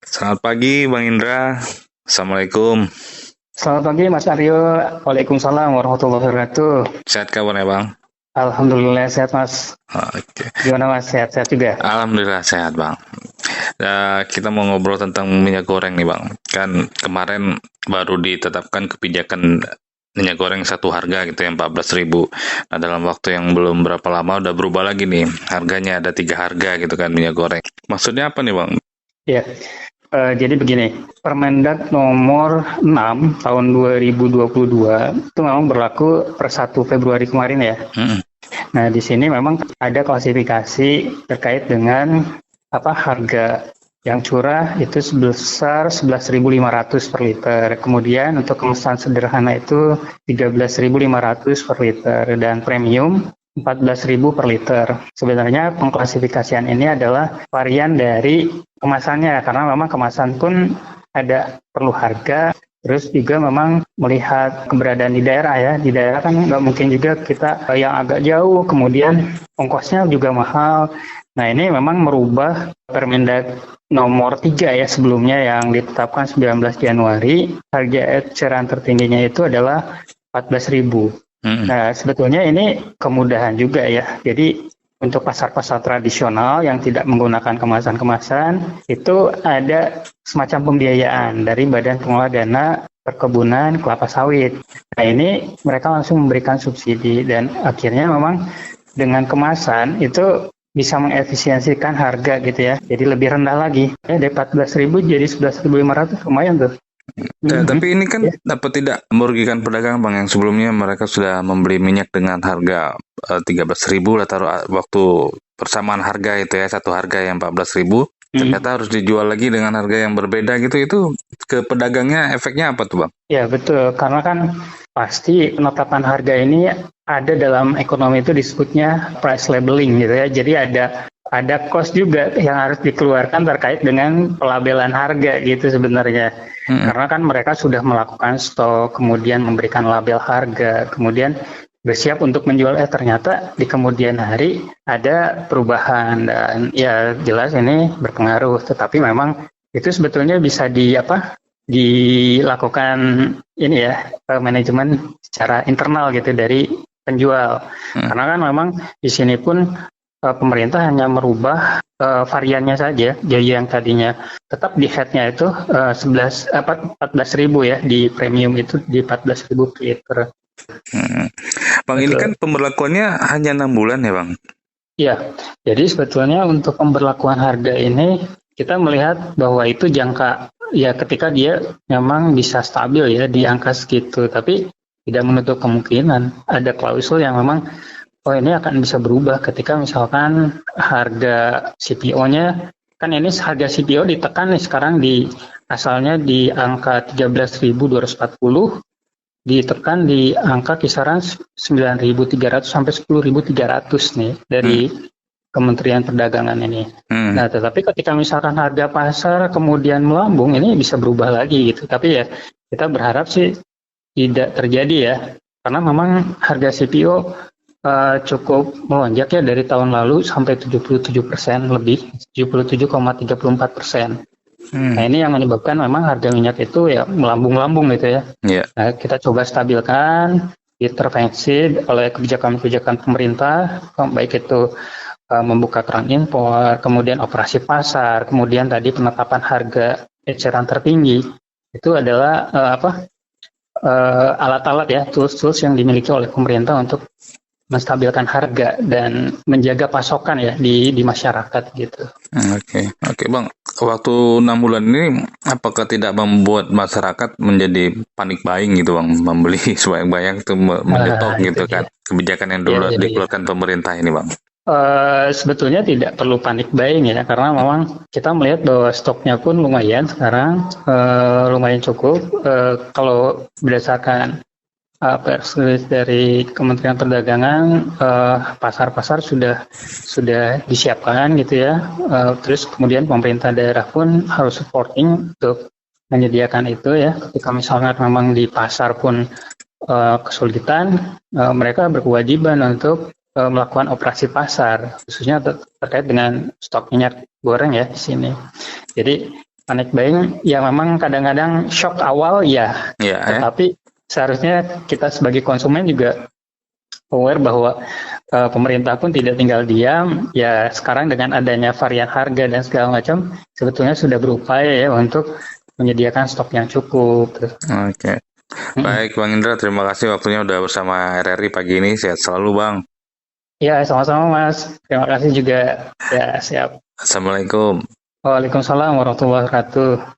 Selamat pagi Bang Indra. Assalamualaikum. Selamat pagi Mas Aryo. Waalaikumsalam warahmatullahi wabarakatuh. Sehat kabarnya Bang? Alhamdulillah sehat Mas. Oke. Gimana Mas? Sehat-sehat juga? Alhamdulillah sehat Bang. Kita mau ngobrol tentang minyak goreng nih Bang. Kan kemarin baru ditetapkan kebijakan minyak goreng satu harga gitu ya 14.000. Nah dalam waktu yang belum berapa lama udah berubah lagi nih. Harganya ada tiga harga gitu kan minyak goreng. Maksudnya apa nih Bang? Ya, jadi begini, Permendak nomor 6 tahun 2022 itu memang berlaku per 1 Februari kemarin ya. Mm-mm. Nah, di sini memang ada klasifikasi terkait dengan harga yang curah itu sebesar 11.500 per liter. Kemudian untuk kemasan sederhana itu 13.500 per liter dan premium 14.000 per liter. Sebenarnya pengklasifikasian ini adalah varian dari kemasannya karena memang kemasan pun ada perlu harga. Terus juga memang melihat keberadaan di daerah ya. Di daerah kan nggak mungkin juga kita yang agak jauh, kemudian ongkosnya juga mahal. Nah ini memang merubah Permendak nomor 3 ya sebelumnya yang ditetapkan 19 Januari. Harga eceran tertingginya itu adalah 14.000. Mm-mm. Nah sebetulnya ini kemudahan juga ya. Jadi untuk pasar-pasar tradisional yang tidak menggunakan kemasan-kemasan, itu ada semacam pembiayaan dari Badan Pengelola Dana Perkebunan Kelapa Sawit. Nah ini mereka langsung memberikan subsidi dan akhirnya memang dengan kemasan itu bisa mengefisiensikan harga gitu ya. Jadi lebih rendah lagi. Ya, dari 14.000 jadi 11.500 lumayan tuh. Tapi ini kan Ya. dapat tidak merugikan pedagang Bang yang sebelumnya mereka sudah membeli minyak dengan harga 13.000 lah taruh waktu persamaan harga itu ya satu harga yang 14.000 ternyata harus dijual lagi dengan harga yang berbeda gitu itu ke pedagangnya efeknya apa tuh Bang? Ya betul, karena kan pasti penetapan harga ini ada dalam ekonomi itu disebutnya price labeling gitu ya. Jadi ada cost juga yang harus dikeluarkan terkait dengan pelabelan harga gitu sebenarnya. Mm-mm. Karena kan mereka sudah melakukan stok, kemudian memberikan label harga, kemudian bersiap untuk menjual. Ternyata di kemudian hari ada perubahan dan ya jelas ini berpengaruh. Tetapi memang itu sebetulnya bisa dilakukan ini ya manajemen secara internal gitu dari penjual. Karena kan memang di sini pun pemerintah hanya merubah variannya saja. Jadi yang tadinya tetap di headnya itu 14.000 ya, di premium itu di 14.000 per liter. Mm. Bang ini kan Betul. pemberlakuannya hanya 6 bulan ya Bang? Ya, jadi sebetulnya untuk pemberlakuan harga ini kita melihat bahwa itu jangka ya ketika dia memang bisa stabil ya di angka segitu, tapi tidak menutup kemungkinan ada klausul yang memang ini akan bisa berubah ketika misalkan harga CPO-nya kan ini harga CPO ditekan nih sekarang asalnya di angka 13.240 ditekan di angka kisaran 9.300 sampai 10.300 nih dari Hmm. Kementerian Perdagangan ini. Hmm. Nah, tetapi ketika misalkan harga pasar kemudian melambung, ini bisa berubah lagi gitu. Tapi ya kita berharap sih tidak terjadi ya, karena memang harga CPO cukup melonjak ya dari tahun lalu sampai 77% lebih, 77,34%. Nah, Hmm. ini yang menyebabkan memang harga minyak itu ya melambung-lambung gitu ya. Ya. Nah, kita coba stabilkan, intervensi oleh kebijakan-kebijakan pemerintah, baik itu membuka keran impor, kemudian operasi pasar, kemudian tadi penetapan harga eceran tertinggi. Itu adalah alat-alat ya, tools-tools yang dimiliki oleh pemerintah untuk menstabilkan harga dan menjaga pasokan ya di masyarakat gitu. Oke Bang. Waktu 6 bulan ini, apakah tidak membuat masyarakat menjadi panik buying gitu Bang, membeli sebanyak-banyak itu menyetok Itu gitu dia. kan, kebijakan yang Ya, dulu jadi dikeluarkan pemerintah ini Bang? sebetulnya tidak perlu panik buying ya, karena memang kita melihat bahwa stoknya pun lumayan sekarang, lumayan cukup. Kalau berdasarkan pers rilis dari Kementerian Perdagangan, pasar-pasar sudah disiapkan gitu ya. Terus kemudian pemerintah daerah pun harus supporting untuk menyediakan itu ya. Ketika misalnya memang di pasar pun kesulitan, mereka berkewajiban untuk melakukan operasi pasar, khususnya terkait dengan stok minyak goreng ya di sini. Jadi panic buying ya memang kadang-kadang shock awal ya, Ya, ya. tetapi seharusnya kita sebagai konsumen juga aware bahwa pemerintah pun tidak tinggal diam. Ya sekarang dengan adanya varian harga dan segala macam, sebetulnya sudah berupaya ya untuk menyediakan stok yang cukup. Oke. Baik, Bang Indra, terima kasih waktunya udah bersama RRI pagi ini. Sehat selalu, Bang. Ya, sama-sama Mas. Terima kasih juga. Ya, siap. Assalamualaikum. Waalaikumsalam warahmatullahi wabarakatuh.